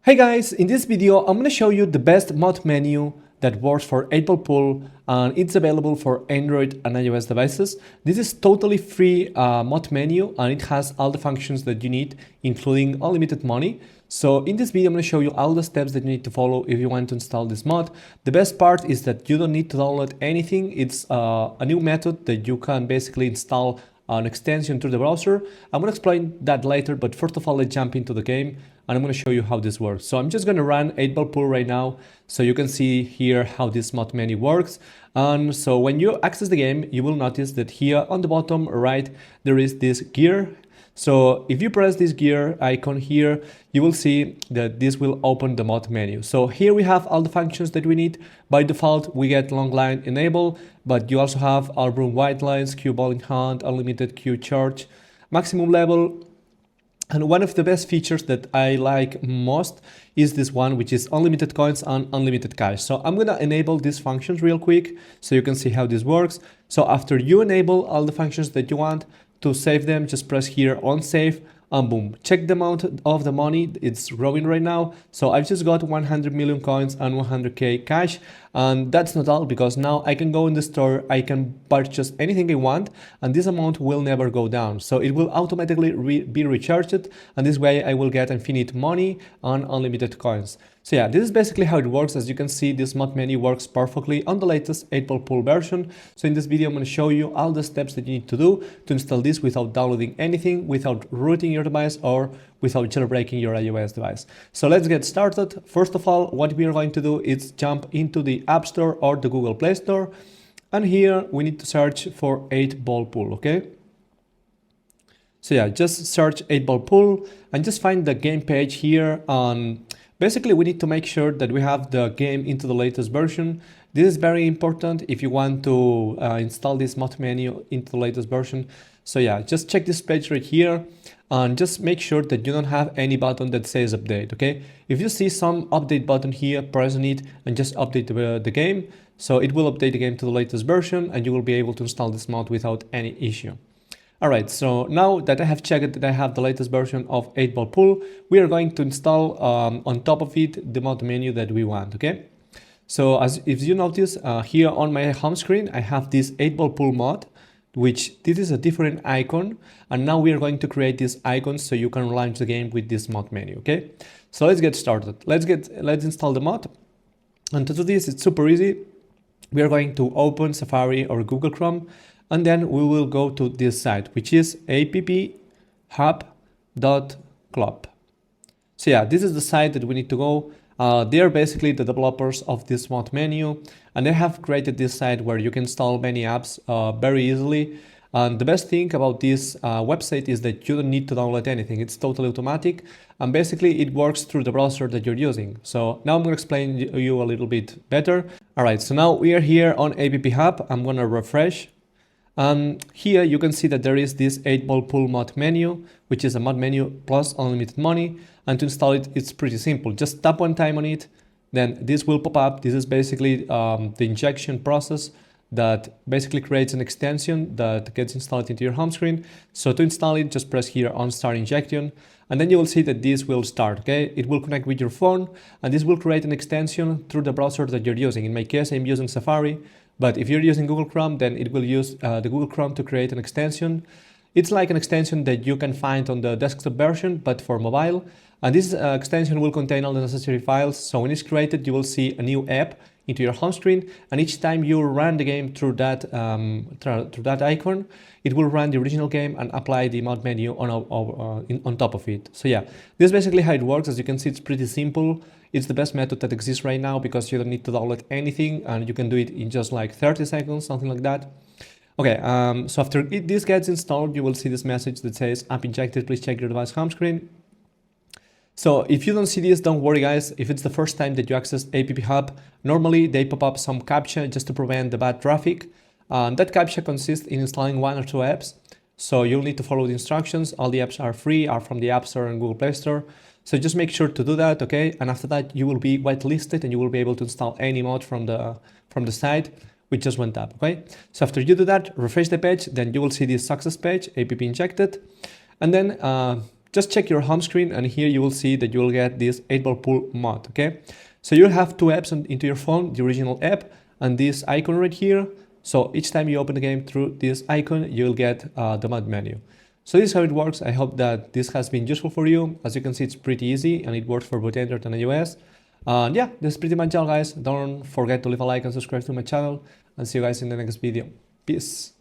Hey guys, in this video I'm going to show you the best mod menu that works for 8-ball pool, and it's available for Android and iOS devices. This is totally free mod menu, and it has all the functions that you need, including unlimited money. So in this video I'm going to show you all the steps that you need to follow if you want to install this mod. The best part is that you don't need to download anything. It's a new method that you can basically install an extension through the browser. I'm going to explain that later, but first of all, let's jump into the game and I'm going to show you how this works. So I'm just going to run 8-ball pool right now so you can see here how this mod menu works. And so when you access the game, you will notice that here on the bottom right, there is this gear. So if you press this gear icon here, you will see that this will open the mod menu. So here we have all the functions that we need. By default, we get long line enable, but you also have all room white lines, queue ball in hand, unlimited queue charge, maximum level. And one of the best features that I like most is this one, which is unlimited coins and unlimited cash. So I'm gonna enable these functions real quick so you can see how this works. So after you enable all the functions that you want, to save them, just press here on save and boom. Check the amount of the money, it's growing right now. So I've just got 100 million coins and 100k cash. And that's not all, because now I can go in the store, I can purchase anything I want, and this amount will never go down. So it will automatically be recharged, and this way I will get infinite money and unlimited coins. So yeah, this is basically how it works. As you can see, this mod menu works perfectly on the latest 8-ball pool version. So in this video, I'm going to show you all the steps that you need to do to install this without downloading anything, without rooting your device, or without jailbreaking your iOS device. So let's get started. First of all, what we are going to do is jump into the App Store or the Google Play Store. And here we need to search for 8-ball pool, okay? So yeah, just search 8-ball pool and just find the game page here. Basically, we need to make sure that we have the game into the latest version. This is very important if you want to install this mod menu into the latest version. So yeah, just check this page right here and just make sure that you don't have any button that says update, okay? If you see some update button here, press on it and just update the game. So it will update the game to the latest version and you will be able to install this mod without any issue. Alright, so now that I have checked that I have the latest version of 8-ball pool, we are going to install on top of it the mod menu that we want, okay? So if you notice here on my home screen, I have this 8-ball pool mod, which this is a different icon. And now we are going to create this icon so you can launch the game with this mod menu, okay? So let's get started. Let's install the mod. And to do this, it's super easy. We are going to open Safari or Google Chrome. And then we will go to this site, which is aficionado.club. So yeah, this is the site that we need to go. They are basically the developers of this mod menu, and they have created this site where you can install many apps very easily. And the best thing about this website is that you don't need to download anything. It's totally automatic, and basically it works through the browser that you're using. So now I'm going to explain you a little bit better. All right, so now we are here on App Hub. I'm going to refresh. Here you can see that there is this 8-ball pool mod menu, which is a mod menu plus unlimited money. And to install it, it's pretty simple. Just tap one time on it, then this will pop up. This is basically the injection process that basically creates an extension that gets installed into your home screen. So to install it, just press here on Start Injection, and then you will see that this will start, okay? It will connect with your phone, and this will create an extension through the browser that you're using. In my case, I'm using Safari. But if you're using Google Chrome, then it will use the Google Chrome to create an extension. It's like an extension that you can find on the desktop version, but for mobile. And this extension will contain all the necessary files. So when it's created, you will see a new app into your home screen. And each time you run the game through that icon, it will run the original game and apply the mod menu on top of it. So yeah, this is basically how it works. As you can see, it's pretty simple. It's the best method that exists right now because you don't need to download anything and you can do it in just like 30 seconds, something like that. Okay, so after this gets installed, you will see this message that says app injected, please check your device home screen. So if you don't see this, don't worry guys. If it's the first time that you access App Hub, normally they pop up some CAPTCHA just to prevent the bad traffic. That CAPTCHA consists in installing 1 or 2 apps. So you'll need to follow the instructions. All the apps are free, are from the App Store and Google Play Store. So just make sure to do that, okay? And after that, you will be whitelisted and you will be able to install any mod from the site with just one tap, okay? So after you do that, refresh the page, then you will see this success page, app injected. And then just check your home screen, and here you will see that you will get this 8-ball pool mod, okay? So you'll have two apps into your phone, the original app and this icon right here. So each time you open the game through this icon, you'll get the mod menu. So this is how it works. I hope that this has been useful for you. As you can see, it's pretty easy and it works for both Android and iOS. And yeah, this is pretty much all, guys. Don't forget to leave a like and subscribe to my channel, and see you guys in the next video. Peace.